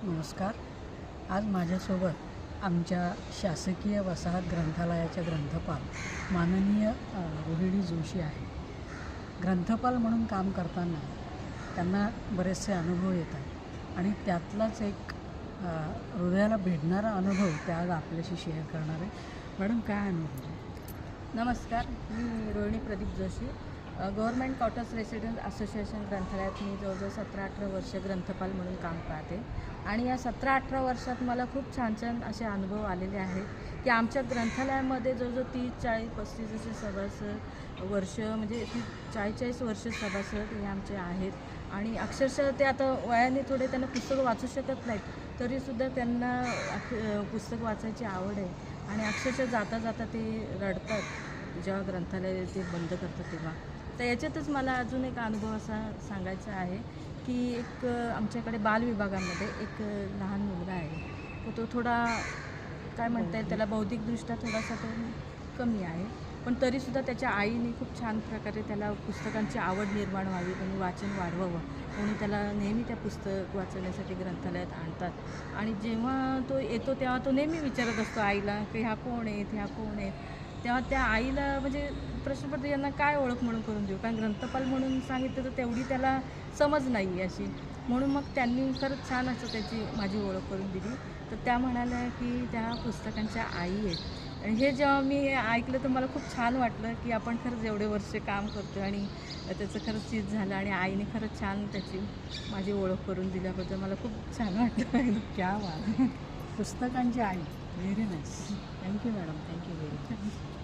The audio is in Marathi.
नमस्कार. आज माझ्यासोबत आमच्या शासकीय वसाहत ग्रंथालयाच्या ग्रंथपाल माननीय रोहिणी जोशी आहे. ग्रंथपाल म्हणून काम करताना त्यांना बरेचसे अनुभव येतात आणि त्यातलाच एक हृदयाला भेटणारा अनुभव त्या आज आपल्याशी शेअर करणार आहे. मॅडम, काय अनुभव? नमस्कार, मी Rohini Pradeep Joshi. Government quarters resident association ग्रंथालयात मी जवळजवळ 17-18 वर्ष ग्रंथपाल म्हणून काम पाहते आणि या 17-18 वर्षात मला खूप छान छान असे अनुभव आलेले आहेत की आमच्या ग्रंथालयामध्ये जवळजवळ 30-40-35 असे सभासद वर्ष म्हणजे 40-40 वर्ष सभासद हे आमचे आहेत आणि अक्षरशः ते आता वयाने थोडे त्यांना पुस्तकं वाचू शकत नाहीत तरीसुद्धा त्यांना पुस्तक वाचायची आवड आहे आणि अक्षरशः जाता जाता ते रडतात जेव्हा ग्रंथालय ते बंद करतात तेव्हा. तर याच्यातच मला अजून एक अनुभव असा सांगायचा आहे की एक आमच्याकडे बालविभागामध्ये एक लहान मुलगा आहे. तो थोडा काय म्हणता येईल त्याला बौद्धिकदृष्ट्या थोडासा तो कमी आहे, पण तरीसुद्धा त्याच्या आईने खूप छान प्रकारे त्याला पुस्तकांची आवड निर्माण व्हावी, त्यांनी वाचन वाढवावं म्हणून त्याला नेहमी त्या पुस्तक वाचण्यासाठी ग्रंथालयात आणतात आणि जेव्हा तो येतो तेव्हा तो नेहमी विचारत असतो आईला की ह्या कोण आहेत, ह्या कोण आहेत. तेव्हा त्या आईला म्हणजे प्रश्न पडतो यांना काय ओळख म्हणून करून देऊ, कारण ग्रंथपाल म्हणून सांगितलं तर तेवढी त्याला समज नाही अशी. म्हणून मग त्यांनी खरंच छान असं त्याची माझी ओळख करून दिली. तर त्या म्हणाल्या की त्या पुस्तकांच्या आई आहेत आणि हे जेव्हा मी ऐकलं तर मला खूप छान वाटलं की आपण खरंच एवढे वर्ष काम करतो आणि त्याचं खरंच चीज झालं आणि आईने खरंच छान त्याची माझी ओळख करून दिल्याबद्दल मला खूप छान वाटलं. क्या बात! पुस्तकांची आई. Very nice. Thank you madam. Thank you very much.